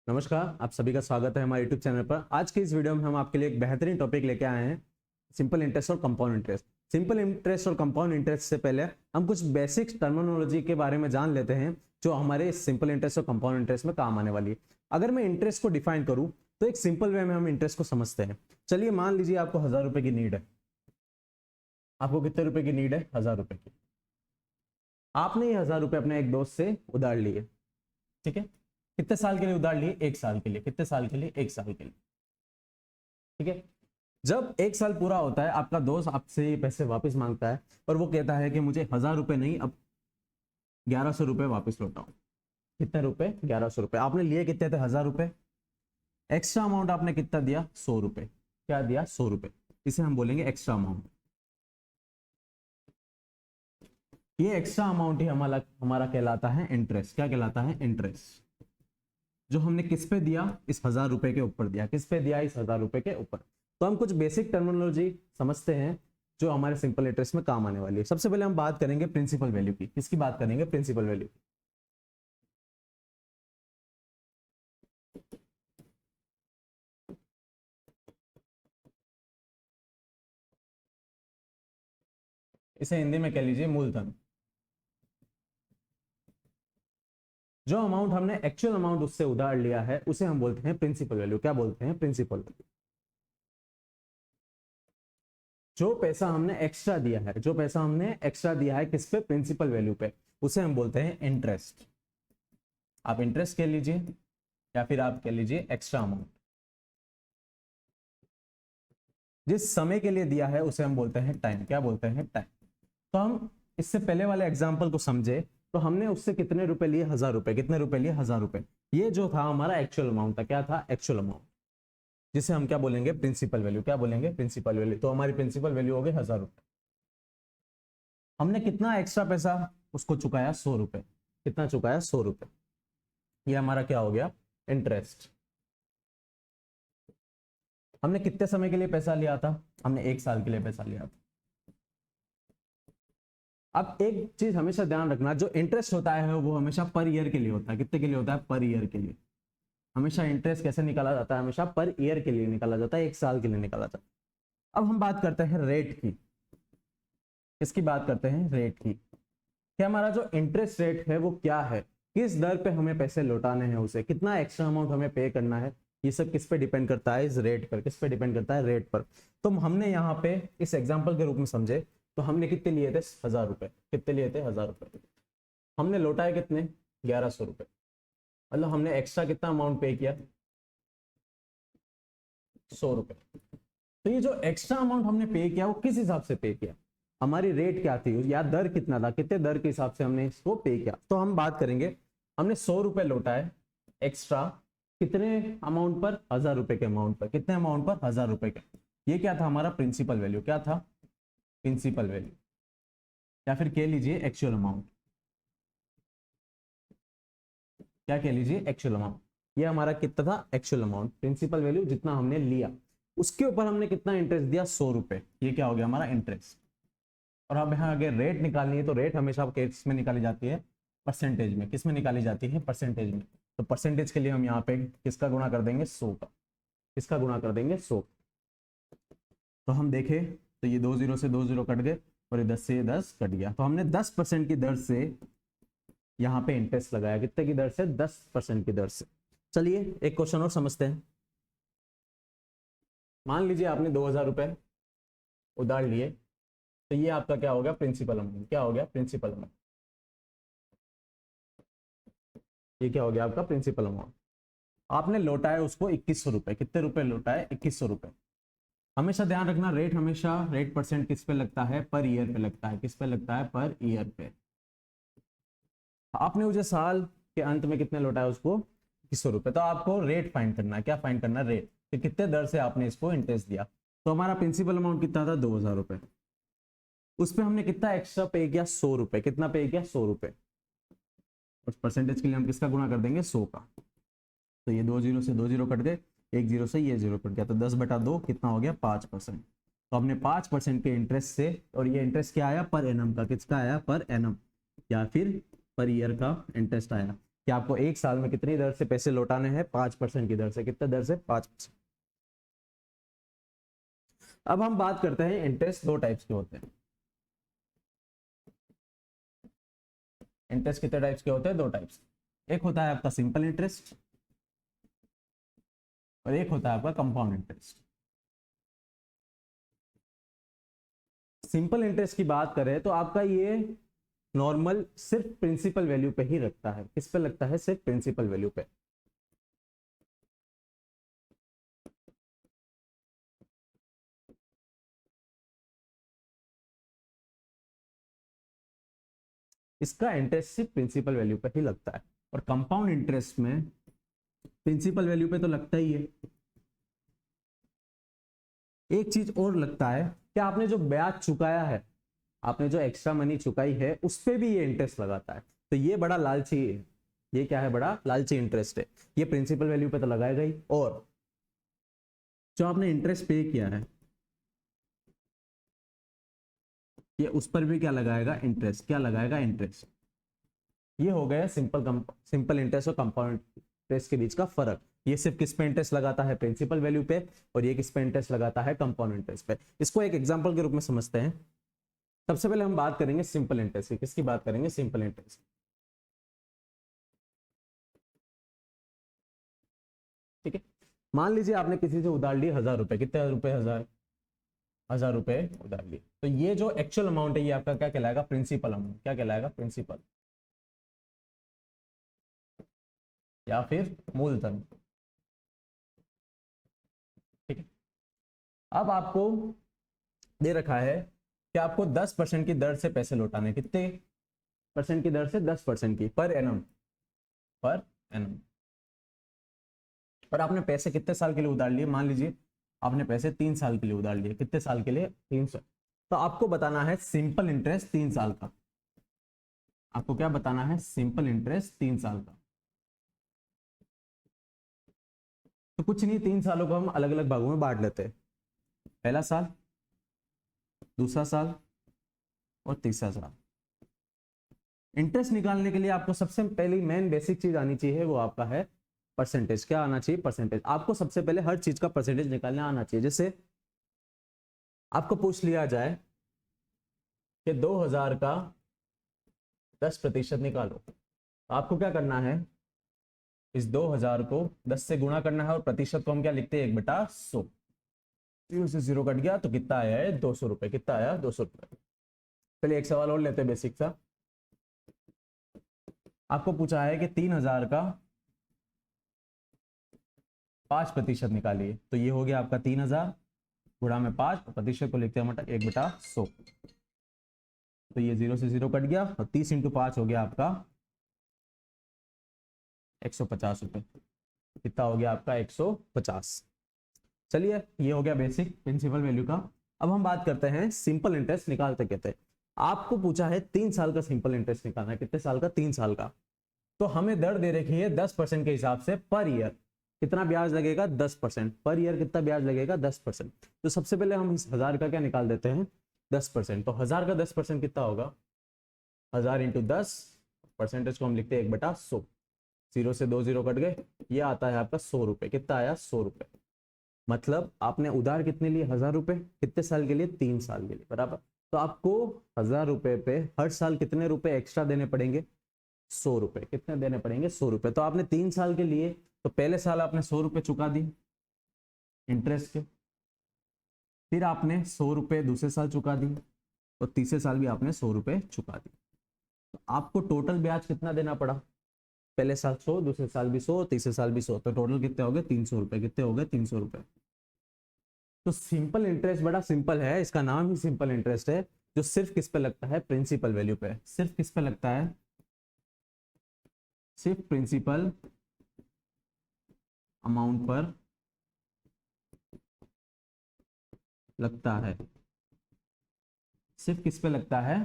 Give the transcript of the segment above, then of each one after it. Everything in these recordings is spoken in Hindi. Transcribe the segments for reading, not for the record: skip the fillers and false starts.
नमस्कार, आप सभी का स्वागत है हमारे यूट्यूब चैनल पर। आज के इस वीडियो में हम आपके लिए एक बेहतरीन टॉपिक लेके आए हैं, सिंपल इंटरेस्ट और कंपाउंड इंटरेस्ट। सिंपल इंटरेस्ट और कंपाउंड इंटरेस्ट से पहले हम कुछ बेसिक टर्मिनोलॉजी के बारे में जान लेते हैं जो हमारे सिंपल इंटरेस्ट और कंपाउंड इंटरेस्ट में काम आने वाली है। अगर मैं इंटरेस्ट को डिफाइन करूं तो एक सिंपल वे में हम इंटरेस्ट को समझते हैं। चलिए मान लीजिए आपको 1000 रुपए की नीड है। आपको कितने रुपए की नीड है? 1000 रुपए की। आपने ये 1000 रुपए अपने एक दोस्त से उधार लिए, ठीक है। कितने साल के लिए उधार लिए? 1 साल के लिए। कितने साल के लिए? 1 साल के लिए, ठीक है। जब 1 साल पूरा होता है, आपका दोस्त आपसे ये पैसे वापस मांगता है और वो कहता है कि मुझे 1000 रुपए नहीं, अब 1100 रुपए वापस लौटाओ। कितने रुपए? 1100 रुपए। आपने लिए कितने थे? 1000 रुपए। एक्स्ट्रा अमाउंट आपने कितना दिया? 100 रुपए। क्या दिया? 100 रुपए। इसे हम बोलेंगे एक्स्ट्रा अमाउंट। ये एक्स्ट्रा अमाउंट ही हमारा हमारा कहलाता है इंटरेस्ट। क्या कहलाता है? इंटरेस्ट। जो हमने किस पे दिया? इस 1000 रुपए के ऊपर दिया। किस पे दिया? इस 1000 रुपए के ऊपर। तो हम कुछ बेसिक टर्मिनोलॉजी समझते हैं जो हमारे सिंपल इंटरेस्ट में काम आने वाली है। सबसे पहले हम बात करेंगे प्रिंसिपल वैल्यू की। किसकी बात करेंगे? Principal value. इसे हिंदी में कह लीजिए मूलधन। जो अमाउंट हमने एक्चुअल अमाउंट उससे उधार लिया है उसे हम बोलते हैं प्रिंसिपल वैल्यू। क्या बोलते हैं? Principal value. जो पैसा हमने एक्स्ट्रा दिया है, जो पैसा हमने एक्स्ट्रा दिया है किस पे? प्रिंसिपल वैल्यू पे, उसे हम बोलते हैं इंटरेस्ट। आप इंटरेस्ट कह लीजिए या फिर आप कह लीजिए एक्स्ट्रा अमाउंट। जिस समय के लिए दिया है उसे हम बोलते हैं टाइम। क्या बोलते हैं? टाइम। तो हम इससे पहले वाले एग्जाम्पल को समझे तो हमने उससे कितने रुपए लिए? 1000 रुपए। कितने रुपए लिए? 1000 रुपए। ये जो था हमारा एक्चुअल अमाउंट था। क्या था? एक्चुअल अमाउंट, जिसे हम क्या बोलेंगे? Principal value. क्या बोलेंगे? Principal value. तो हमारी प्रिंसिपल वैल्यू हो गई 1000 रुपए। हमने कितना एक्स्ट्रा पैसा उसको चुकाया? 100 रुपए। कितना चुकाया? 100 रुपए। ये हमारा क्या हो गया? इंटरेस्ट। हमने कितने समय के लिए पैसा लिया था? हमने 1 साल के लिए पैसा लिया था। अब एक चीज हमेशा ध्यान रखना, जो इंटरेस्ट होता है वो हमेशा पर ईयर के लिए होता है। कितने के लिए होता है? पर ईयर के लिए। हमेशा इंटरेस्ट कैसे निकाला जाता है? हमेशा पर ईयर के लिए निकाला जाता है, 1 साल के लिए निकाला जाता है। अब हम बात करते हैं रेट की। किसकी बात करते हैं? रेट की। कि हमारा जो इंटरेस्ट रेट है वो क्या है, किस दर पे हमें पैसे लौटाने हैं, उसे कितना एक्स्ट्रा अमाउंट हमें पे करना है, ये सब किस पे डिपेंड करता है? इस रेट पर। किस पे डिपेंड करता है? रेट पर। तो हमने यहाँ पे इस एग्जांपल के रूप में समझे तो हमने कितने लिए थे? 1000 रुपए। कितने लिए थे? 1000 रुपए। हमने लौटाए कितने? 1100 रुपए। मतलब हमने एक्स्ट्रा कितना अमाउंट पे किया? 100 रुपए। तो ये जो एक्स्ट्रा अमाउंट हमने पे किया वो किस हिसाब से पे किया? हमारी रेट क्या थी या दर कितना था, कितने दर के हिसाब से हमने इसको पे किया? तो हम बात करेंगे, हमने 100 रुपए लौटाए एक्स्ट्रा। कितने अमाउंट पर? 1000 रुपए के अमाउंट पर। कितने अमाउंट पर? 1000 रुपए के। ये क्या था? हमारा प्रिंसिपल वैल्यू। क्या था? प्रिंसिपल वैल्यू, या फिर कह लीजिए एक्चुअल अमाउंट। क्या कह लीजिए? Actual amount. ये हमारा कितना था? Actual amount. प्रिंसिपल वैल्यू जितना हमने लिया उसके ऊपर हमने कितना इंटरेस्ट दिया? 100 रुपए। ये क्या हो गया? हमारा इंटरेस्ट। और अब यहाँ अगर रेट निकालनी है तो रेट हमेशा किस में निकाली जाती है? परसेंटेज में। किस में निकाली जाती है? परसेंटेज में। तो परसेंटेज के लिए हम यहाँ पे किसका गुणा कर देंगे? 100 का। किसका गुणा कर देंगे? 100। तो हम देखें तो ये 2 जीरो से 2 जीरो कट गए और ये 10 से 10 कट गया। तो हमने 10% की दर से यहाँ पे इंटरेस्ट लगाया। कितने की दर से? 10% की दर से। चलिए एक क्वेश्चन और समझते हैं। मान लीजिए आपने 2000 रुपए उधार लिए, तो ये आपका क्या हो गया? Principal amount. क्या हो गया? Principal amount. ये क्या हो गया? आपका प्रिंसिपल अमाउंट। आपने लौटाए उसको 2100 रुपए। कितने रुपए लौटाए? 2100 रुपए। हमेशा ध्यान रखना, रेट हमेशा रेट परसेंट किस पे लगता है? पर ईयर पे लगता है। किस पे लगता है? पर ईयर पे। आपने मुझे साल के अंत में कितने लौटाए? उसको 2100 रुपए। तो आपको रेट फाइंड करना है। क्या फाइंड करना है? रेट, कि कितने दर से आपने इसको इंटरेस्ट दिया। तो हमारा प्रिंसिपल अमाउंट कितना था? 2000 रुपए। उस पर हमने कितना एक्स्ट्रा पे किया? 100 रुपए। कितना पे किया? 100 रुपए। उस परसेंटेज के लिए हम किसका गुणा कर देंगे? 100 का। तो ये 2 जीरो से 2 जीरो कट गए, 1 जीरो से ये जीरो कट गया, तो 10/2 कितना हो गया? 5%। तो हमने 5% के इंटरेस्ट से, और ये इंटरेस्ट क्या आया? पर एनम का। किसका आया? पर एनम, या फिर पर ईयर का इंटरेस्ट आया। कि आपको एक साल में कितनी दर से पैसे लौटाने हैं, 5% की दर से। कितने दर से? 5%। अब हम बात करते हैं इंटरेस्ट दो टाइप्स के होते हैं। इंटरेस्ट कितने टाइप्स के होते हैं? दो टाइप्स। एक होता है आपका सिंपल इंटरेस्ट और एक होता है आपका कंपाउंड इंटरेस्ट। सिंपल इंटरेस्ट की बात करें तो आपका ये नॉर्मल सिर्फ प्रिंसिपल वैल्यू पे ही लगता है। किस पे लगता है? सिर्फ प्रिंसिपल वैल्यू पे। इसका इंटरेस्ट सिर्फ प्रिंसिपल वैल्यू पे ही लगता है। और कंपाउंड इंटरेस्ट में प्रिंसिपल वैल्यू पे तो लगता ही है, एक चीज और लगता है कि आपने जो ब्याज चुकाया है, आपने जो एक्स्ट्रा मनी चुकाई है, उस पे भी ये इंटरेस्ट लगाता है। तो ये बड़ा लालची है। ये क्या है? बड़ा लालची इंटरेस्ट है। ये प्रिंसिपल वैल्यू पे तो लगाएगा ही, और जो आपने इंटरेस्ट पे किया है ये उस पर भी क्या लगाएगा? इंटरेस्ट। क्या लगाएगा? इंटरेस्ट। ये हो गया सिंपल इंटरेस्ट और कंपाउंड इंटरेस्ट के बीच का फर्क। ये सिर्फ किस पे इंटरेस्ट लगाता है? प्रिंसिपल वैल्यू पे। और ये किस पे इंटरेस्ट लगाता है? कंपाउंड इंटरेस्ट पे। इसको एक एग्जांपल के रूप में समझते हैं। सबसे पहले हम बात करेंगे सिंपल इंटरेस्ट की। किसकी बात करेंगे? Simple interest. ठीक है, मान लीजिए आपने किसी से उधार लिए 1000 रुपए। कितने रुपए? 1000 रुपए उधार लिए। तो ये जो एक्चुअल अमाउंट है ये आपका क्या कहलाएगा? Principal amount. क्या कहलाएगा? प्रिंसिपल या फिर मूलधन। ठीक है, अब आपको दे रखा है कि आपको 10% की दर से पैसे लौटाने। कितने परसेंट की दर से? 10% की पर एनम। Per annum. और आपने पैसे कितने साल के लिए उधार लिए? मान लीजिए आपने पैसे 3 साल के लिए उधार लिए। कितने साल के लिए? 3 साल। तो आपको बताना है सिंपल इंटरेस्ट 3 साल का। आपको क्या बताना है? सिंपल इंटरेस्ट 3 साल का। तो कुछ नहीं, 3 सालों को हम अलग अलग भागों में बांट लेते हैं। पहला साल, दूसरा साल और तीसरा साल। इंटरेस्ट निकालने के लिए आपको सबसे पहली मेन बेसिक चीज आनी चाहिए, वो आपका है परसेंटेज। क्या आना चाहिए? परसेंटेज। आपको सबसे पहले हर चीज का परसेंटेज निकालना आना चाहिए। जैसे आपको पूछ लिया जाए कि 2000 का 10% निकालो, तो आपको क्या करना है? इस 2000 को 10 से गुणा करना है और प्रतिशत को हम क्या लिखते हैं? 1/100। 0 से 0 कट गया तो कितना आया है? 200 रुपए। कितना आया? 200 रुपए। चलिए एक सवाल और लेते हैं बेसिक सा। आपको पूछा है कि 3000 का 5% निकालिए। तो ये हो गया आपका 3000 गुणा में 5, प्रतिशत को लिखते हैं 1/100। तो ये 0 से 0 कट गया और 30 × 5 हो गया आपका 150 रुपए। कितना हो गया आपका? 150। चलिए ये हो गया बेसिक प्रिंसिपल वैल्यू का। अब हम बात करते हैं सिंपल इंटरेस्ट निकालते कहते हैं। आपको पूछा है 3 साल का सिंपल इंटरेस्ट निकालना है। कितने साल का? 3 साल का। तो हमें दर दे रखी है 10% के हिसाब से पर ईयर। कितना ब्याज लगेगा? 10% पर ईयर। कितना ब्याज लगेगा? 10%। तो सबसे पहले हम इस 1000 का क्या निकाल देते हैं? 10%। तो 1000 का 10% कितना होगा? 1000 × 10, परसेंटेज को हम लिखते हैं 1/100। 0 से 2 0 कट गए, ये आता है आपका 100 रुपए। कितना आया? 100 रुपए। मतलब आपने उधार कितने लिए? 1000 रुपए। कितने साल के लिए? 3 साल के लिए। बराबर। तो आपको 1000 रुपए पे हर साल कितने रुपए एक्स्ट्रा देने पड़ेंगे? 100 रुपए। कितने देने पड़ेंगे? 100 रुपए। तो आपने 3 साल के लिए, तो पहले साल आपने 100 रुपए चुका दी इंटरेस्ट के, फिर आपने 100 रुपए दूसरे साल चुका दी और तीसरे साल भी आपने 100 रुपए चुका दी। तो आपको टोटल ब्याज कितना देना पड़ा? पहले साल 100, दूसरे साल भी 100, तीसरे साल भी 100। तो टोटल कितने हो गए? 300 रुपए। कितने हो गए? 300 रुपए। तो सिंपल इंटरेस्ट बड़ा सिंपल है, इसका नाम ही सिंपल इंटरेस्ट है, जो सिर्फ किस पे लगता है? प्रिंसिपल वैल्यू पे। सिर्फ किस पे लगता है? सिर्फ प्रिंसिपल अमाउंट पर लगता है। सिर्फ किस पे लगता है?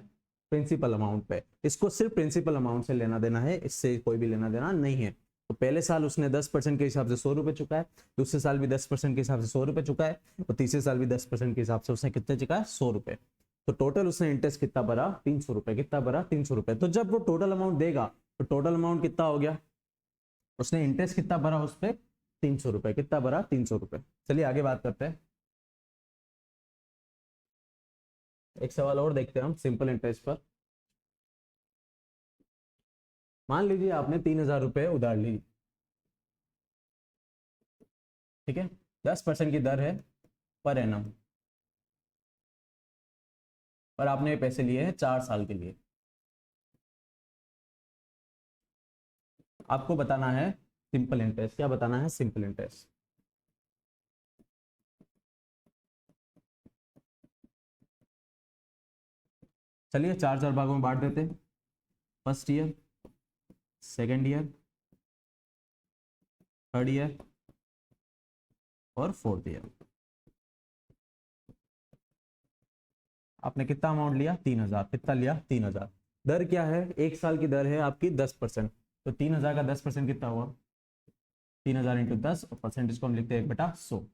प्रिंसिपल अमाउंट पे। इसको सिर्फ प्रिंसिपल अमाउंट से लेना देना है, इससे कोई भी लेना देना नहीं है। तो पहले साल उसने 10% के हिसाब से 100 रुपए चुका है, दूसरे साल भी 10% के हिसाब से 100 रुपए चुका है और तीसरे साल भी 10% के हिसाब से उसने कितने चुका है? 100 रुपए। तो टोटल उसने इंटरेस्ट कितना भरा? 300 रुपए। कितना भरा? 300 रुपए। तो जब वो टोटल अमाउंट देगा तो टोटल अमाउंट कितना हो गया? उसने इंटरेस्ट कितना भरा उस पर? 300 रुपए। कितना भरा? 300 रुपए। चलिए आगे बात करते हैं। एक सवाल और देखते हैं हम सिंपल इंटरेस्ट पर। मान लीजिए आपने 3,000 रुपए उधार ली, ठीक है, 10% की दर है पर एनम, पर आपने ये पैसे लिए हैं 4 साल के लिए। आपको बताना है सिंपल इंटरेस्ट। क्या बताना है? Simple interest. चलिए 4 भागों में बांट देते हैं। First year, second year, third year और फोर्थ ईयर। आपने कितना अमाउंट लिया? 3,000। कितना लिया? 3,000। दर क्या है? 1 साल की दर है आपकी 10%। तो 3,000 का 10% कितना हुआ? 3,000 इंटू 10, और परसेंटेज को हम लिखते हैं 1/100।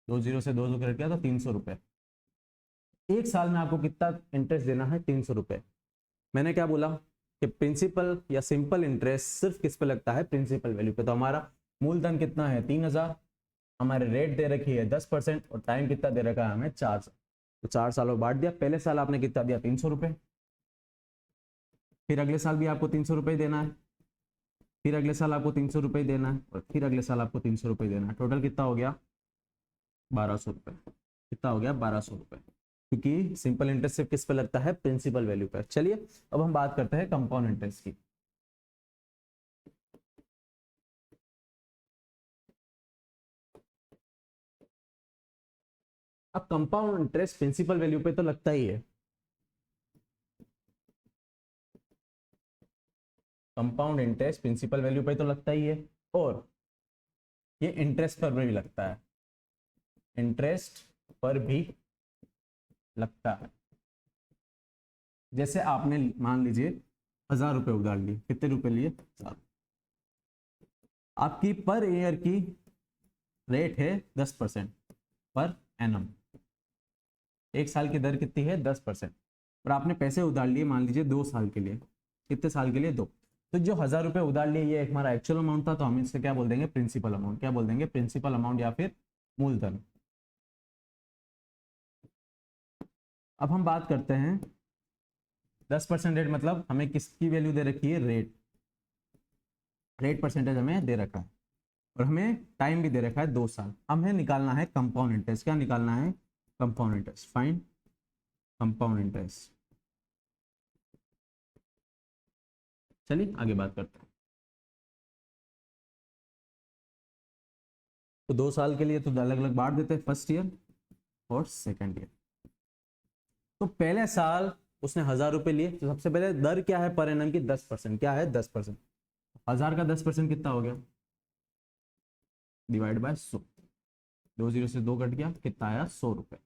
2 जीरो से 2 कट गया तो 300 रुपए। 1 साल में आपको कितना इंटरेस्ट देना है? 300 रुपए। मैंने क्या बोला कि प्रिंसिपल या सिंपल इंटरेस्ट सिर्फ किस पे लगता है? प्रिंसिपल वैल्यू पे। तो हमारा मूलधन कितना है? 3,000। हमारे रेट दे रखी है 10% और टाइम कितना दे रखा है हमें? 4 साल। तो 4 सालों में बांट दिया। पहले साल आपने कितना दिया? 300 रुपए। फिर अगले साल भी आपको 300 रुपए देना है, फिर अगले साल आपको 300 रुपए देना है, और फिर अगले साल आपको 300 रुपए देना है। टोटल कितना हो गया? 1,200 रुपए। कितना हो गया? 1,200 रुपए। क्योंकि सिंपल इंटरेस्ट सिर्फ किस पे लगता है? प्रिंसिपल वैल्यू पर। चलिए अब हम बात करते हैं कंपाउंड इंटरेस्ट की। अब कंपाउंड इंटरेस्ट प्रिंसिपल वैल्यू पे तो लगता ही है। कंपाउंड इंटरेस्ट प्रिंसिपल वैल्यू पे तो लगता ही है, और ये इंटरेस्ट पर भी लगता है। इंटरेस्ट पर भी लगता है। जैसे आपने मान लीजिए 1,000 रुपए उधार लिए। कितने रुपए लिए? 1,000। आपकी पर ईयर की रेट है 10% पर एनम। 1 साल की दर कितनी है? 10%। और आपने पैसे उधार लिए मान लीजिए 2 साल के लिए। कितने साल के लिए? 2। तो जो 1,000 रुपए उधार लिए ये हमारा एक्चुअल अमाउंट था, तो हम इससे क्या बोल देंगे? Principal amount. क्या बोल देंगे? प्रिंसिपल अमाउंट या फिर मूलधन। अब हम बात करते हैं 10% रेट, मतलब हमें किसकी वैल्यू दे रखी है? रेट। रेट परसेंटेज हमें दे रखा है, और हमें टाइम भी दे रखा है 2 साल। हमें निकालना है कंपाउंड इंटरेस्ट। क्या निकालना है? Compound interest. Fine compound interest. चलिए आगे बात करते हैं। तो 2 साल के लिए तो अलग अलग बांट देते हैं, फर्स्ट ईयर और सेकेंड ईयर। तो पहले साल उसने 1,000 रुपए लिए, तो सबसे पहले दर क्या है पर एनम की? 10%। क्या है? 10%। 1,000 का 10% कितना हो गया? Divide by 100। 2 जीरो से 2 कट गया, कितना आया? 100 रुपए।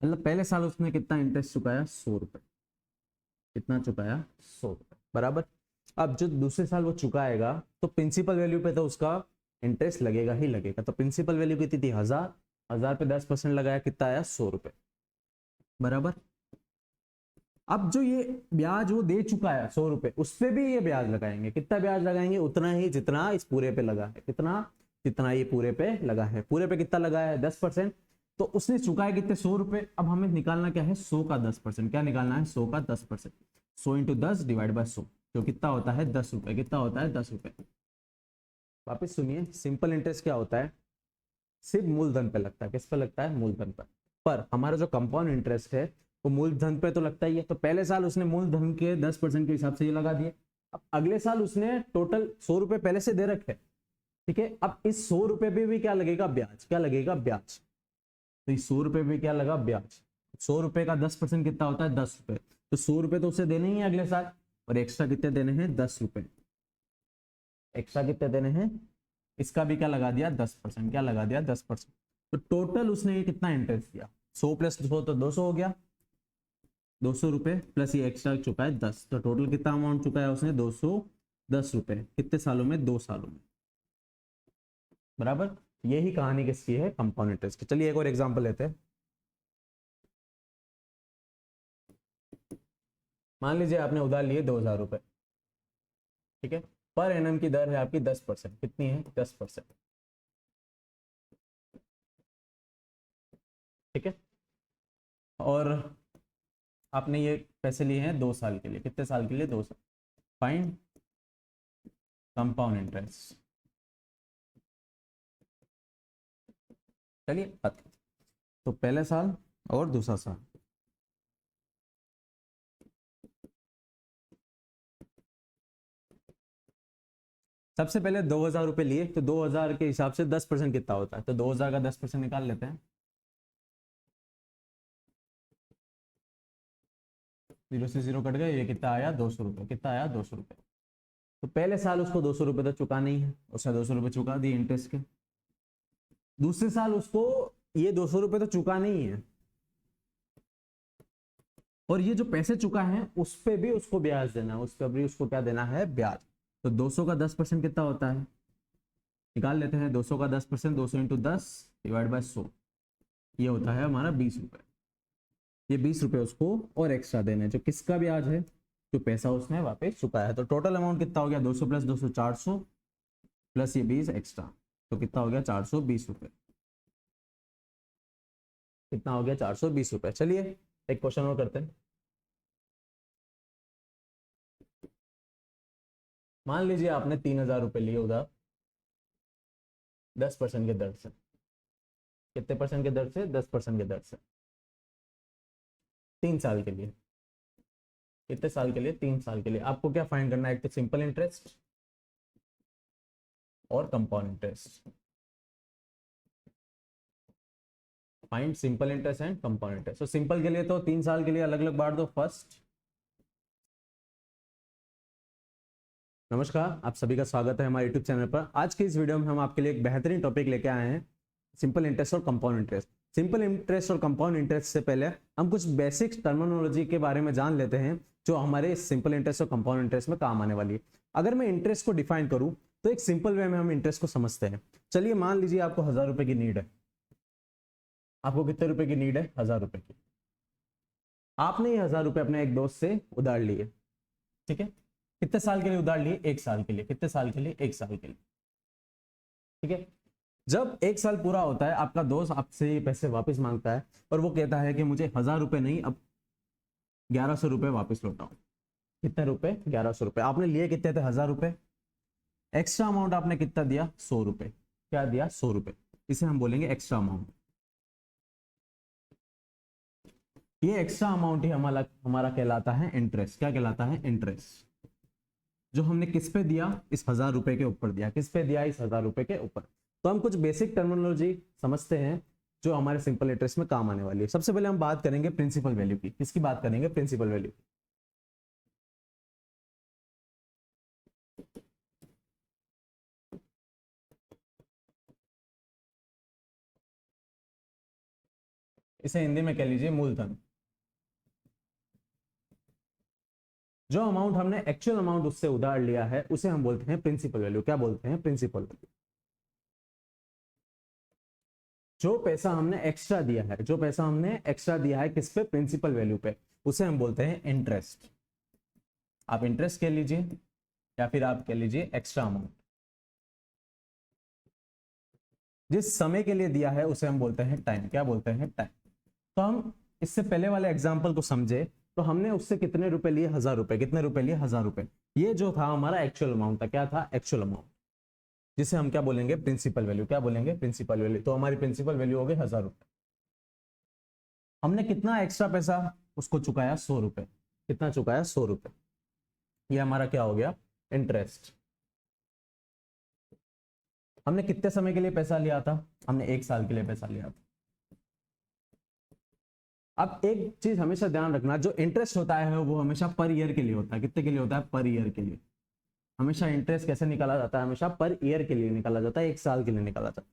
मतलब पहले साल उसने कितना इंटरेस्ट चुकाया? 100 रुपए। कितना चुकाया? 100 रुपए। बराबर। अब जो दूसरे साल वो चुकाएगा तो प्रिंसिपल वैल्यू पे तो उसका इंटरेस्ट लगेगा ही लगेगा। तो प्रिंसिपल वैल्यू कितनी थी? 1,000। 1,000 पे 10% लगाया, कितना आया? 100 रुपए। बराबर। अब जो ये ब्याज वो दे चुका है 100 रुपए, उस पे भी ये ब्याज लगाएंगे। कितना ब्याज लगाएंगे? उतना ही जितना इस पूरे पे लगा है। कितना? जितना ये पूरे पे लगा है। पूरे पे कितना लगा है? 10%। तो उसने चुकाया कितने? 100 रुपए। अब हमें निकालना क्या है? 100 का 10%। क्या निकालना है? 100 का 10%। 100 इंटू 10 डिवाइड बाय 100, जो कितना होता है? 10 रुपए। कितना होता है? 10 रुपए। वापिस सुनिए, सिंपल इंटरेस्ट क्या होता है? सिर्फ मूलधन पे लगता है। किस पे लगता है? मूलधन पर हमारा जो कंपाउंड इंटरेस्ट है वो मूलधन पे तो लगता ही है। तो पहले साल उसने मूलधन के 10% के हिसाब से ये लगा दिए। अब अगले साल उसने टोटल 100 रुपए पहले से दे रखे, ठीक है। अब इस 100 रुपए पे भी क्या लगेगा? ब्याज। क्या लगेगा? ब्याज। तो इस 100 रुपए पे क्या लगा? ब्याज। 100 रुपए का 10% कितना होता है? 10 रुपए। तो 100 रुपए तो उसे देने ही है अगले साल, और एक्स्ट्रा कितने देने हैं? 10 रुपए। एक्स्ट्रा कितने देने हैं? इसका भी क्या लगा दिया? 10%। क्या लगा दिया? 10%। तो टोटल उसने ये कितना इंटरेस्ट दिया? 100 प्लस 100 तो 200 हो गया। 200 रुपए प्लस ये एक्स्ट्रा चुका है 10, तो टोटल कितना अमाउंट चुका है उसने? 210 रुपए। कितने सालों में? 2 सालों में। बराबर। यही कहानी किसकी है? कंपाउंड इंटरेस्ट की। चलिए एक और एग्जांपल लेते हैं। मान लीजिए आपने उधार लिए 2,000 रुपए, ठीक है। पर एनम की दर है आपकी 10%। कितनी है? 10%। ठीक है। और आपने ये पैसे लिए हैं 2 साल के लिए। कितने साल के लिए? 2 साल। Find compound interest. चलिए बात करते हैं। तो पहले साल और दूसरा साल। सबसे पहले 2,000 रुपये लिए, तो 2,000 के हिसाब से 10% कितना होता है? तो 2,000 का 10% निकाल लेते हैं। 0 से 0 कट गए। ये कितना आया? 200 रुपये। कितना आया? 200 रुपये। तो पहले साल उसको 200 रुपये तो चुका नहीं है, उसने 200 रुपये चुका दिए इंटरेस्ट के। दूसरे साल उसको ये 200 रुपये तो चुका नहीं है, और ये जो पैसे चुका है उस पे भी उसको ब्याज देना है। उस पर भी उसको क्या देना है? ब्याज। तो 200 का 10% कितना होता है? निकाल लेते हैं। 200 का 10%, 200 इंटू 10 डिवाइड बाय 100, ये होता है हमारा 20 रुपये। ये 20 रुपये उसको और एक्स्ट्रा देने, जो किसका ब्याज है? जो पैसा उसने वापस चुकाया है। तो टोटल अमाउंट कितना हो गया? 200 प्लस 200 400, प्लस ये 20 एक्स्ट्रा, तो कितना हो गया? 420 रुपये। कितना हो गया? 420 रुपये। चलिए एक क्वेश्चन और करते हैं। मान लीजिए आपने 3,000 रुपये लिए उधार 10% के दर से। कितने परसेंट के दर से? 10% के दर से। 3 साल के लिए। कितने साल के लिए? 3 साल के लिए। आपको क्या फाइंड करना है? एक तो सिंपल इंटरेस्ट और compound interest. Find simple interest and compound interest. तो सिंपल के लिए तो 3 साल के लिए अलग अलग बांट दो। फर्स्ट, नमस्कार, आप सभी का स्वागत है हमारे यूट्यूब चैनल पर। आज के इस वीडियो में हम आपके लिए एक बेहतरीन टॉपिक लेके आए हैं, सिंपल इंटरेस्ट और कंपाउंड इंटरेस्ट। सिंपल इंटरेस्ट और कंपाउंड इंटरेस्ट से पहले हम कुछ बेसिक टर्मिनोलॉजी के बारे में जान लेते हैं, जो हमारे सिंपल इंटरेस्ट और कंपाउंड इंटरेस्ट में काम आने वाली है। अगर मैं इंटरेस्ट को डिफाइन करूं तो एक सिंपल वे में हम इंटरेस्ट को समझते हैं। चलिए मान लीजिए आपको 1,000 रुपए की नीड है। आपको कितने रुपए की नीड है? 1,000 रुपए की। आपने ये 1,000 रुपए अपने एक दोस्त से उधार लिए। ठीक है। कितने साल के लिए उधार लिए? 1 साल के लिए। कितने साल के लिए? 1 साल के लिए। ठीक है। जब 1 साल पूरा होता है, आपका दोस्त आपसे ये पैसे वापस मांगता है और वो कहता है कि मुझे 1,000 रुपए नहीं, अब 1,100 रुपए वापस लौटाओ। कितने रुपए? 1,100 रुपए। आपने लिए कितने थे? 1,000 रुपए। एक्स्ट्रा अमाउंट आपने कितना दिया? 100 रुपए। क्या दिया? 100 रुपए। इसे हम बोलेंगे एक्स्ट्रा अमाउंट। ये एक्स्ट्रा अमाउंट ही हमारा हमारा कहलाता है इंटरेस्ट। क्या कहलाता है? इंटरेस्ट। जो हमने किस पे दिया? इस 1,000 रुपए के ऊपर दिया। किस पे दिया? इस 1,000 रुपए के ऊपर। तो हम कुछ बेसिक टर्मिनोलॉजी समझते हैं जो हमारे सिंपल इंटरेस्ट में काम आने वाली है। सबसे पहले हम बात करेंगे प्रिंसिपल वैल्यू की। किसकी बात करेंगे? Principal value. इसे हिंदी में कह लीजिए मूलधन। जो अमाउंट हमने एक्चुअल अमाउंट उससे उधार लिया है उसे हम बोलते हैं प्रिंसिपल वैल्यू। क्या बोलते हैं? Principal value. जो पैसा हमने एक्स्ट्रा दिया है, जो पैसा हमने एक्स्ट्रा दिया है किस पे? प्रिंसिपल वैल्यू पे, उसे हम बोलते हैं इंटरेस्ट। आप इंटरेस्ट कह लीजिए या फिर आप कह लीजिए एक्स्ट्रा अमाउंट। जिस समय के लिए दिया है उसे हम बोलते हैं टाइम। क्या बोलते हैं? टाइम। तो हम इससे पहले वाले एग्जाम्पल को समझे तो हमने उससे कितने रुपए लिए? 1,000 रुपए। कितने रुपए लिए? 1,000 रुपए। ये जो था हमारा एक्चुअल अमाउंट था। क्या था? एक्चुअल अमाउंट, जिसे हम क्या बोलेंगे? Principal value. क्या बोलेंगे? Principal value. तो हमारी प्रिंसिपल वैल्यू हो गई 1,000 रुपए। हमने कितना एक्स्ट्रा पैसा उसको चुकाया? 100 रुपए। कितना चुकाया? 100 रुपए। ये हमारा क्या हो गया? इंटरेस्ट। हमने कितने समय के लिए पैसा लिया था? हमने 1 साल के लिए पैसा लिया था। अब एक चीज हमेशा ध्यान रखना, जो इंटरेस्ट होता है वो हमेशा पर ईयर के लिए होता है। कितने के लिए होता है? पर ईयर के लिए। हमेशा इंटरेस्ट कैसे निकाला जाता है? हमेशा पर ईयर के लिए निकाला जाता है, 1 साल के लिए निकाला जाता है।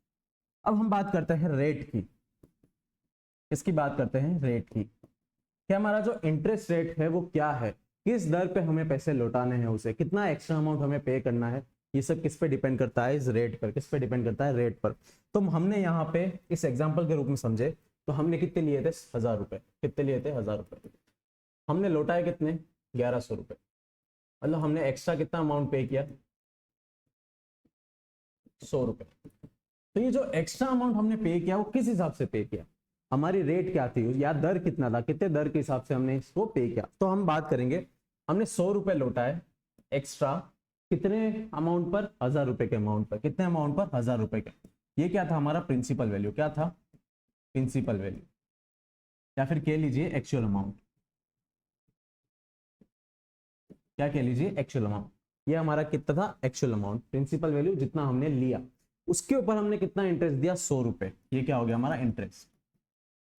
अब हम बात करते हैं रेट की। इसकी बात करते हैं रेट की। कि हमारा जो इंटरेस्ट रेट है वो क्या है, किस दर पे हमें पैसे लौटाने हैं, उसे कितना एक्स्ट्रा अमाउंट हमें पे करना है, ये सब किस पे डिपेंड करता है? इस रेट पर। किस पे डिपेंड करता है? रेट पर। तो हमने यहाँ पे इस एग्जाम्पल के रूप में समझे तो हमने कितने लिए थे? 1,000 रुपए। कितने लिए थे? 1,000 रुपए। हमने लौटाए कितने? 1,100 रुपए। मतलब हमने एक्स्ट्रा कितना अमाउंट पे किया? 100 रुपए। तो ये जो एक्स्ट्रा अमाउंट हमने पे किया वो किस हिसाब से पे किया, हमारी रेट क्या थी या दर कितना था, कितने दर के हिसाब से हमने इसको पे किया। तो हम बात करेंगे, हमने 100 रुपए लौटा है एक्स्ट्रा, कितने अमाउंट पर, 1000 रुपए के अमाउंट पर, कितने अमाउंट पर, 1000 रुपए के। ये क्या था हमारा प्रिंसिपल वैल्यू, क्या था प्रिंसिपल वैल्यू, या फिर कह लीजिए एक्चुअल अमाउंट, क्या कह लीजिए एक्चुअल अमाउंट। ये हमारा कितना था एक्चुअल अमाउंट, प्रिंसिपल वैल्यू जितना हमने लिया उसके ऊपर हमने कितना इंटरेस्ट दिया, 100 रुपए। ये क्या हो गया हमारा इंटरेस्ट।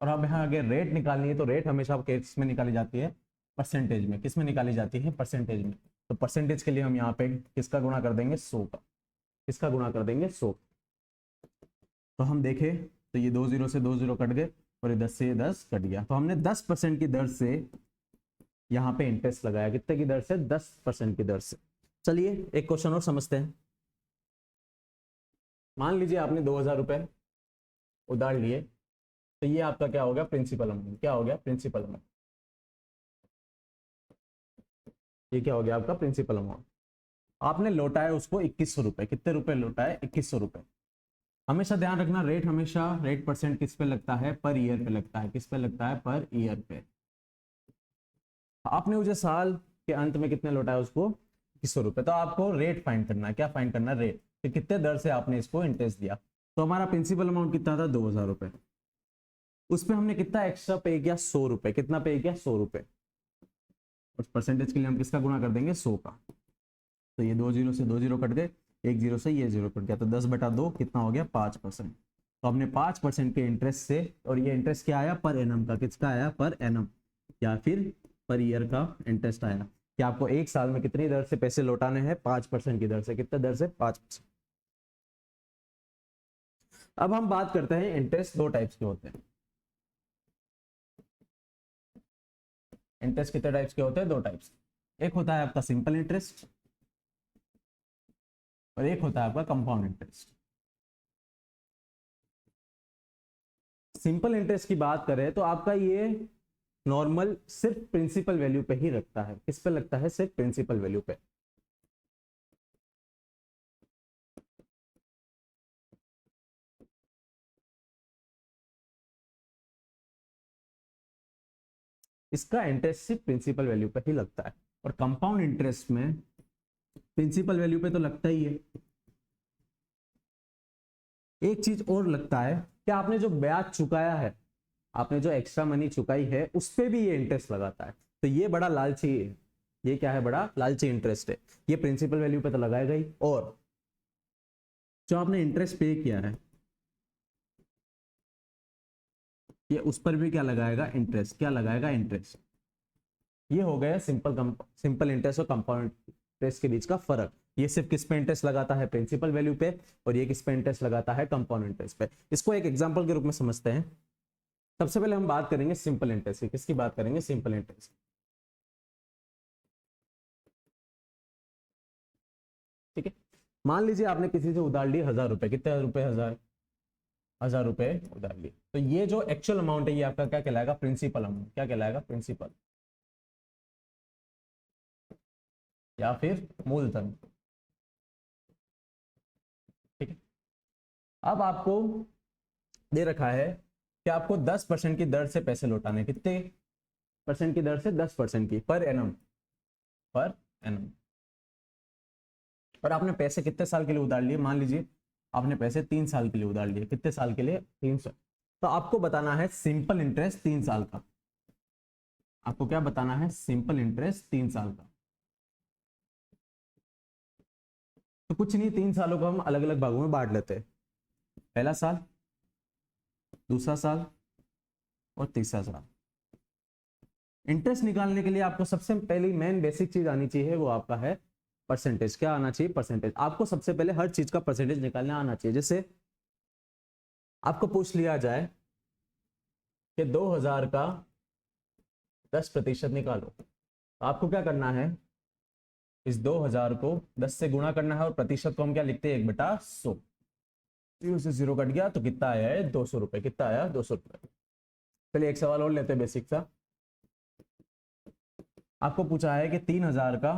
और अब यहाँ अगर रेट निकालनी है तो रेट हमेशा किस में निकाली जाती है, परसेंटेज में। किस में निकाली जाती है, परसेंटेज में। तो परसेंटेज के लिए हम यहाँ पे किसका गुणा कर देंगे, 100 का। किसका गुणा कर देंगे, 100। तो हम देखें तो ये 2 0 से 2 0 कट गए और ये 10 से ये 10 कट गया। तो हमने 10% की दर से यहाँ पे इंटरेस्ट लगाया, कितने की दर से, 10% की दर से। चलिए एक क्वेश्चन और समझते हैं। मान लीजिए आपने 2000 रुपए उधार लिए, तो ये आपका क्या हो गया, प्रिंसिपल अमाउंट। क्या हो गया, प्रिंसिपल अमाउंट। ये क्या हो गया आपका प्रिंसिपल अमाउंट। आपने लौटा है उसको 2100 रुपए। कितने रुपए लौटा है, 2100 रुपए। हमेशा ध्यान रखना, रेट हमेशा रेट परसेंट किस पे लगता है, पर ईयर पे लगता है। किस पे लगता है, पर ईयर पे। आपने मुझे साल के अंत में कितने लौटा है उसको, 2100 रुपए। तो आपको रेट फाइंड करना है, क्या फाइंड करना है, रेट, कि कितने दर से आपने इसको इंटरेस्ट दिया। तो हमारा प्रिंसिपल अमाउंट कितना था, 2000 रुपए। उस पर हमने कितना एक्स्ट्रा पे किया, 100 रुपए। कितना पे किया, 100 रुपए। और परसेंटेज के लिए हम किसका गुणा कर देंगे, 100 का। तो ये 2 0 से 2 0 कट गए, 1 0 से ये 0 कट गया। तो 10/2 कितना हो गया, 5%। तो हमने 5% के इंटरेस्ट से, और ये इंटरेस्ट क्या आया, पर एनम का। किसका आया, पर एनम, या फिर पर ईयर का इंटरेस्ट आया। कि आपको एक साल में कितनी दर से पैसे लौटाने हैं, 5% की दर से। कितने दर से, 5%। अब हम बात करते हैं, इंटरेस्ट दो टाइप्स के होते हैं। इंटरेस्ट कितने टाइप्स के होते हैं, दो टाइप्स। एक होता है आपका सिंपल इंटरेस्ट और एक होता है आपका कंपाउंड इंटरेस्ट। सिंपल इंटरेस्ट की बात करें तो आपका ये नॉर्मल सिर्फ प्रिंसिपल वैल्यू पे ही रखता है। किस पे लगता है, सिर्फ प्रिंसिपल वैल्यू पे। इसका इंटरेस्ट सिर्फ प्रिंसिपल वैल्यू पे ही लगता है। और कंपाउंड इंटरेस्ट में प्रिंसिपल वैल्यू पे तो लगता ही है, एक चीज और लगता है कि आपने जो ब्याज चुकाया है, आपने जो एक्स्ट्रा मनी चुकाई है, उस पे भी ये इंटरेस्ट लगाता है। तो ये बड़ा लालची है। ये क्या है, बड़ा लालची इंटरेस्ट है। ये प्रिंसिपल वैल्यू पे तो लगाएगा ही, और जो आपने इंटरेस्ट पे किया है ये उस पर भी क्या लगाएगा, इंटरेस्ट। क्या लगाएगा, इंटरेस्ट। ये हो गया सिंपल इंटरेस्ट और कंपाउंड इंटरेस्ट के बीच का फर्क। ये सिर्फ किस पे इंटरेस्ट लगाता है, प्रिंसिपल वैल्यू पे, और ये किस पे इंटरेस्ट लगाता है, कंपाउंड इंटरेस्ट पे। इसको एक एग्जांपल के रूप में समझते हैं। सबसे पहले हम बात करेंगे सिंपल इंटरेस्ट की। किसकी बात करेंगे, सिंपल इंटरेस्ट। ठीक है, मान लीजिए आपने किसी से उधार लिए 1000 रुपए। कितने रुपए, 1000 रुपए उधार लिए। तो ये जो एक्चुअल अमाउंट है ये आपका क्या कहलाएगा, प्रिंसिपल अमाउंट। क्या कहलाएगा, प्रिंसिपल, या फिर मूलधन। ठीक है, अब आपको दे रखा है कि आपको 10% की दर से पैसे लौटाने। कितने परसेंट की दर से, 10% की, पर एनम। Per annum. और आपने पैसे कितने साल के लिए उधार लिए, मान लीजिए आपने पैसे 3 साल के लिए उधार लिए। कितने साल के लिए, 3 साल। तो आपको बताना है सिंपल इंटरेस्ट 3 साल का। आपको क्या बताना है, सिंपल इंटरेस्ट 3 साल का। तो कुछ नहीं, 3 सालों को हम अलग अलग भागों में बांट लेते हैं। पहला साल, दूसरा साल और तीसरा साल। इंटरेस्ट निकालने के लिए आपको सबसे पहली मेन बेसिक चीज आनी चाहिए, वो आपका है परसेंटेज। क्या आना चाहिए, परसेंटेज। आपको सबसे पहले हर चीज का परसेंटेज निकालना आना चाहिए। जैसे आपको पूछ लिया जाए कि 2000 का 10% निकालो, तो आपको क्या करना है, इस 2000 को 10 से गुणा करना है, और प्रतिशत को हम क्या लिखते हैं, 1/100। 0 से 0 कट गया तो कितना आया है, 200 रुपए। कितना आया, 200 रुपए। चलिए एक सवाल और लेते हैं बेसिक सा। आपको पूछा है कि 3000 का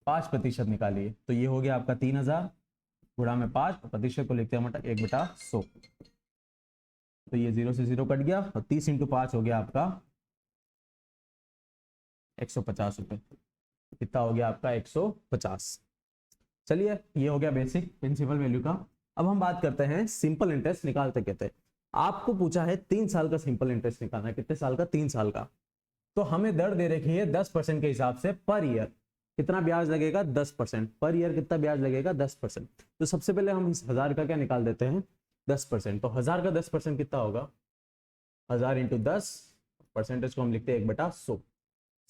5% निकालिए, तो ये हो गया आपका 3000 गुणा में 5, प्रतिशत को लिखते हैं 1/100। तो ये 0 से 0 कट गया और 30 × 5 हो गया आपका 150 रुपये। कितना हो गया आपका 150। चलिए ये हो गया बेसिक प्रिंसिपल वैल्यू का। अब हम बात करते हैं सिंपल इंटरेस्ट निकालते कहते। आपको पूछा है 3 साल का सिंपल इंटरेस्ट निकालना है। कितने साल का? 3 साल का। तो हमें दर दे रखी है 10% के हिसाब से पर ईयर। कितना ब्याज लगेगा? 10% पर ईयर। कितना ब्याज लगेगा? 10%। तो सबसे पहले हम इस 1000 का क्या निकाल देते हैं? 10%। तो 1000 का 10% कितना होगा? 1000 × 10, परसेंटेज को हम लिखते हैं 1/100।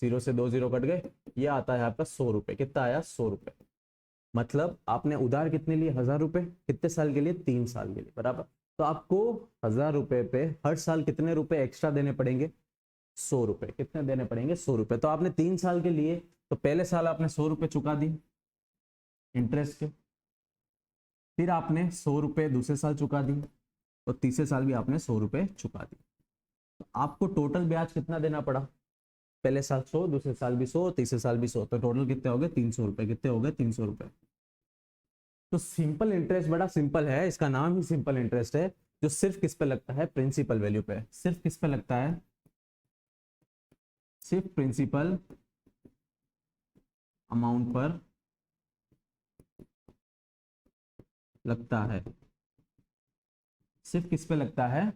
0 से 2 0 कट गए, ये आता है आपका 100 रुपए। कितना आया? 100 रुपए। मतलब आपने उधार कितने लिए? 1000 रुपए। कितने साल के लिए? 3 साल के लिए, बराबर। तो आपको 1000 रुपए पे हर साल कितने रुपए एक्स्ट्रा देने पड़ेंगे? 100 रुपए। कितने देने पड़ेंगे? 100 रुपए। तो आपने 3 साल के लिए, तो पहले साल आपने 100 रुपए चुका दी इंटरेस्ट के, फिर आपने 100 रुपए दूसरे साल चुका दी और तीसरे साल भी आपने 100 रुपए चुका दी। तो आपको टोटल ब्याज कितना देना पड़ा? पहले साल 100, दूसरे साल भी 100, तीसरे साल भी 100, तो टोटल कितने हो गए? 300 रुपए। कितने हो गए? 300 रुपए। तो सिंपल इंटरेस्ट बड़ा सिंपल है, इसका नाम ही सिंपल इंटरेस्ट है, जो सिर्फ किस पे लगता है? प्रिंसिपल वैल्यू पे। सिर्फ किस पे लगता है? सिर्फ प्रिंसिपल अमाउंट पर लगता है। सिर्फ किस पे लगता है?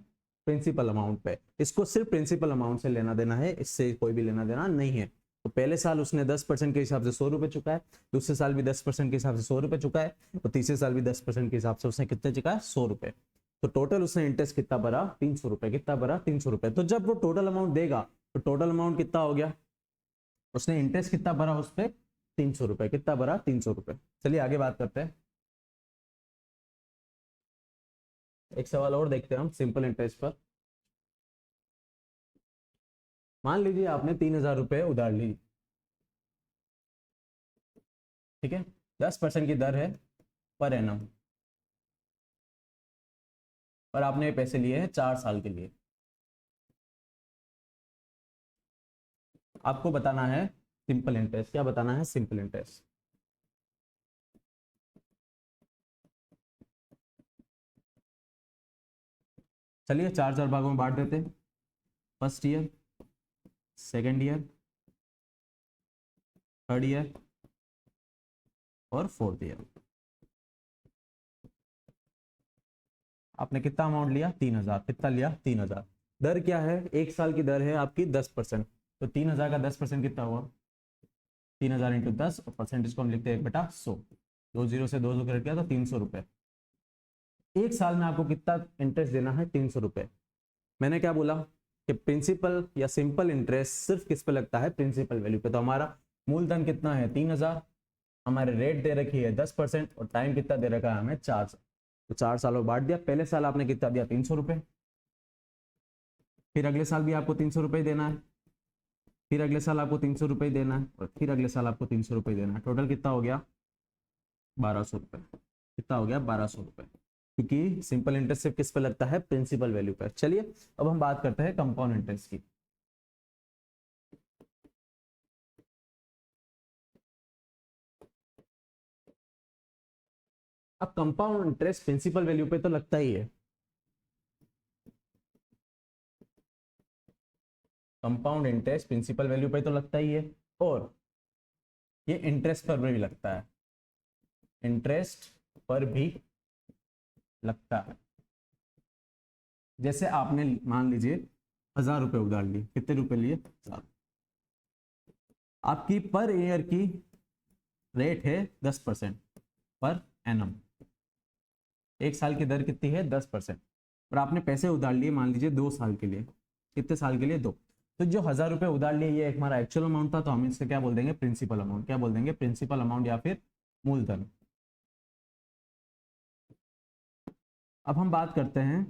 प्रिंसिपल अमाउंट पे। इसको सिर्फ प्रिंसिपल अमाउंट से लेना देना है, इससे कोई भी लेना देना नहीं है। तो पहले साल उसने 10% के हिसाब से 100 रुपए चुका है, दूसरे साल भी 10% के हिसाब से 100 रुपए चुका है, और तीसरे साल भी 10% के हिसाब से उसने कितने चुका है? 100 रुपए। तो टोटल उसने इंटरेस्ट कितना भरा? 300 रुपए। कितना भरा? 300 रुपए। तो जब वो टोटल अमाउंट देगा, तो टोटल अमाउंट कितना हो गया? उसने इंटरेस्ट कितना भरा उस पर? 300 रुपए। कितना भरा? 300 रुपए। चलिए आगे बात करते हैं। एक सवाल और देखते हैं हम सिंपल इंटरेस्ट पर। मान लीजिए आपने 3000 रुपए उधार ली, ठीक है, 10% की दर है पर एनम, और आपने ये पैसे लिए हैं 4 साल के लिए। आपको बताना है सिंपल इंटरेस्ट। क्या बताना है? Simple interest. चलिए 4 भागों में बांट देते हैं। First year, second year, third year और फोर्थ ईयर। आपने कितना अमाउंट लिया? 3000। कितना लिया? 3000। दर क्या है? एक साल की दर है आपकी 10%। तो 3000 का 10% कितना हुआ? 3000 × 10, और परसेंटेज को हम लिखते हैं 1/100। 2 0 से 2 कट गया तो 300 रुपए। एक साल में आपको कितना इंटरेस्ट देना है? 300 रुपए। मैंने क्या बोला कि प्रिंसिपल या सिंपल इंटरेस्ट सिर्फ किस पे लगता है? प्रिंसिपल वैल्यू पे। तो हमारा मूलधन कितना है? 3000, हमारे रेट दे रखी है 10%, और टाइम कितना दे रखा है हमें? 4 साल। तो 4 सालों बांट दिया। पहले साल आपने कितना दिया? 300 रुपए। फिर अगले साल भी आपको 300 रुपए देना है, फिर अगले साल आपको 300 रुपए देना है, और फिर अगले साल आपको 300 रुपए देना है। टोटल कितना हो गया? 1200 रुपए। कितना हो गया? 1200 रुपए। क्योंकि सिंपल इंटरेस्ट सिर्फ किस पे लगता है? प्रिंसिपल वैल्यू पर। चलिए अब हम बात करते हैं कंपाउंड इंटरेस्ट की। अब कंपाउंड इंटरेस्ट प्रिंसिपल वैल्यू पे तो लगता ही है। कंपाउंड इंटरेस्ट प्रिंसिपल वैल्यू पे तो लगता ही है, और ये इंटरेस्ट पर भी लगता है। इंटरेस्ट पर भी लगता है। जैसे आपने मान लीजिए 1000 रुपए उधार लिए। कितने रुपए लिए? 1000। आपकी पर ईयर की रेट है 10% पर एनम। एक साल की दर कितनी है? 10%। और आपने पैसे उधार लिए मान लीजिए 2 साल के लिए। कितने साल के लिए? 2। तो जो 1000 रुपए उधार लिए, ये हमारा एक्चुअल अमाउंट था, तो हम इससे क्या बोल देंगे? Principal amount. क्या बोल देंगे? प्रिंसिपल अमाउंट या फिर मूलधन। अब हम बात करते हैं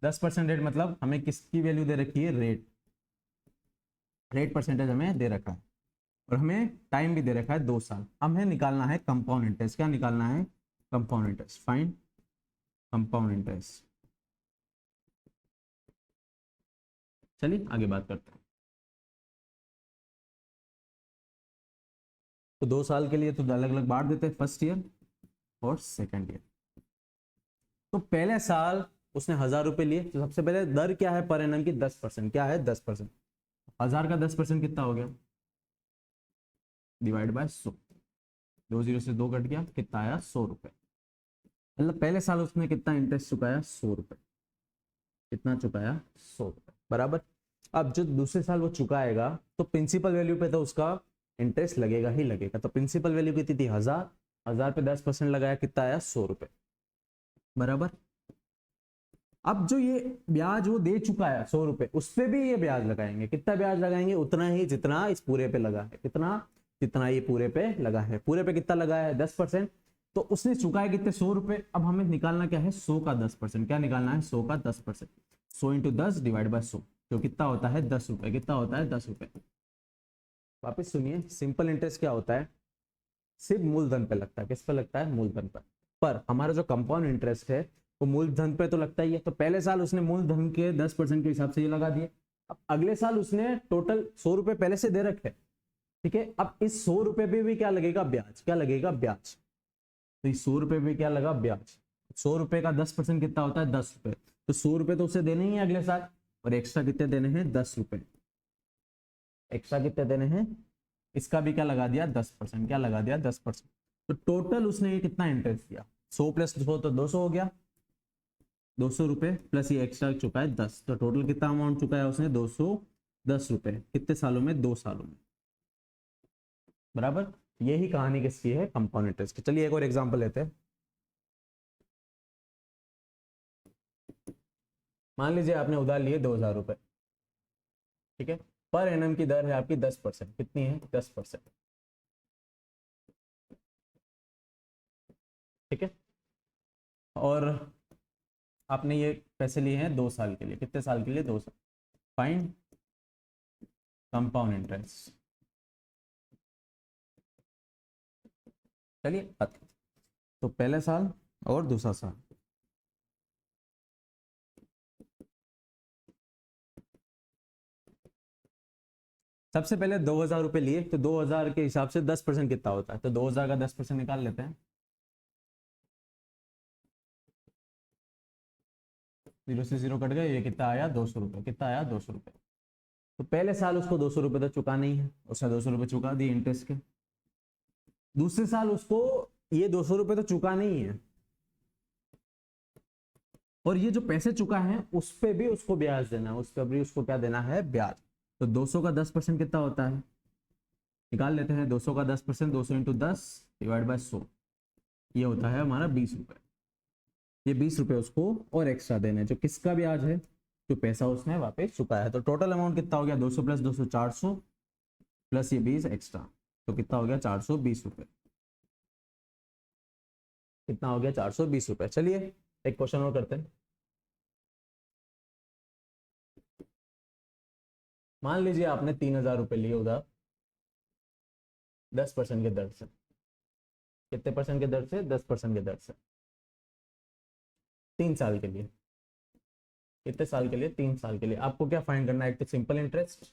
10% रेट, मतलब हमें किसकी वैल्यू दे रखी है? रेट। रेट परसेंटेज हमें दे रखा है, और हमें टाइम भी दे रखा है 2 साल। हमें निकालना है कंपाउंड इंटरेस्ट। क्या निकालना है? Compound interest. Find compound interest. चलिए आगे बात करते हैं। तो 2 साल के लिए तो अलग अलग बांट देते हैं, फर्स्ट ईयर और सेकंड ईयर। तो पहले साल उसने 1000 रुपए लिए, तो सबसे पहले दर क्या है पर एनम की? 10%। क्या है? 10%। 1000 का 10% कितना हो गया? Divide by 100। 20 से 2 कट गया, कितना आया? 100 रुपए। मतलब पहले साल उसने कितना इंटरेस्ट चुकाया? 100 रुपए। कितना चुकाया? 100 रुपए, बराबर। अब जो दूसरे साल वो चुकाएगा तो प्रिंसिपल वैल्यू पे तो उसका इंटरेस्ट लगेगा ही लगेगा। तो प्रिंसिपल वैल्यू कितनी थी? 1000। 1000 पे 10% लगाया, कितना आया? 100 रुपए, बराबर। अब जो ये ब्याज वो दे चुका है 100 रुपए, उस पे भी ये ब्याज लगाएंगे। कितना ब्याज लगाएंगे? उतना ही जितना इस पूरे पे लगा है। कितना? जितना ये पूरे पे लगा है। पूरे पे कितना लगाया है? 10%। तो उसने चुकाया कितने? 100 रुपए। अब हमें निकालना क्या है? 100 का 10%। क्या निकालना है? 100 का 10%। 100 इंटू 10 डिवाइड बाय 100, तो कितना होता है? 10 रुपए। कितना होता है? 10 रुपए। वापिस सुनिए, सिंपल इंटरेस्ट क्या होता है? सिर्फ मूलधन पे लगता है। किस पे लगता है? मूलधन पर हमारा जो कंपाउंड इंटरेस्ट है वो मूलधन पे तो लगता ही है। तो पहले साल उसने मूलधन के 10% के हिसाब से ये लगा दिए। अब अगले साल उसने टोटल 100 रुपए पहले से दे रखे, ठीक है। अब इस 100 रुपए पे भी क्या लगेगा? ब्याज। क्या लगेगा? ब्याज। तो इस 100 रुपए पे क्या लगा? ब्याज। 100 रुपए का 10% कितना होता है? 10 रुपए। तो 100 रुपए तो उसे देने ही है अगले साल, और एक्स्ट्रा कितने देने हैं? 10 रुपए। एक्स्ट्रा कितने देने हैं? इसका भी क्या लगा दिया? 10%। क्या लगा दिया? 10%। तो टोटल उसने ये कितना इंटरेस्ट दिया? 100 प्लस 100 तो 200 हो गया। 200 रुपए प्लस ये एक्स्ट्रा चुका है 10, तो टोटल कितना अमाउंट चुका है उसने? 210 रुपए। कितने सालों में? 2 सालों में, बराबर। यही कहानी किसकी है? कंपाउंड इंटरेस्ट की। चलिए एक और एग्जांपल लेते हैं। मान लीजिए आपने उधार लिए 2000 रुपए, ठीक है। पर एनम की दर है आपकी 10%। कितनी है? 10%, ठीक है। और आपने ये पैसे लिए हैं 2 साल के लिए। कितने साल के लिए? 2 साल। Find compound interest. चलिए बात करते हैं। तो पहले साल और दूसरा साल, सबसे पहले 2000 रुपए लिए, तो 2000 के हिसाब से 10% कितना होता है? तो 2000 का 10% निकाल लेते हैं। 0 से 0 कट गए, ये कितना आया? 200 रुपए। कितना आया? 200 रुपए। तो पहले साल उसको 200 रुपए तो चुका नहीं है, उसने 200 रुपए चुका दिए इंटरेस्ट के। दूसरे साल उसको ये 200 रुपए तो चुका नहीं है, और ये जो पैसे चुका है उस पे भी उसको ब्याज देना है। उस पर भी उसको क्या देना है? ब्याज। तो 200 का 10% कितना होता है? निकाल लेते हैं। 200 का 10%, 200 इंटू 10 डिवाइड बाय 100, ये होता है हमारा 20 रुपए। ये 20 रुपए उसको और एक्स्ट्रा देने, जो किसका ब्याज है? जो पैसा उसने वापस चुकाया है। तो टोटल अमाउंट कितना हो गया? 200 प्लस 200 400, प्लस ये 20 एक्स्ट्रा, तो कितना हो गया? 420 रुपए। कितना हो गया? 420 रुपए। चलिए एक क्वेश्चन और करते हैं। मान लीजिए आपने 3000 रुपए लिए उधार 10% के दर से। कितने परसेंट के दर से? 10% के दर से। 3 साल के लिए। कितने साल के लिए? 3 साल के लिए। आपको क्या फाइंड करना है? एक तो सिंपल इंटरेस्ट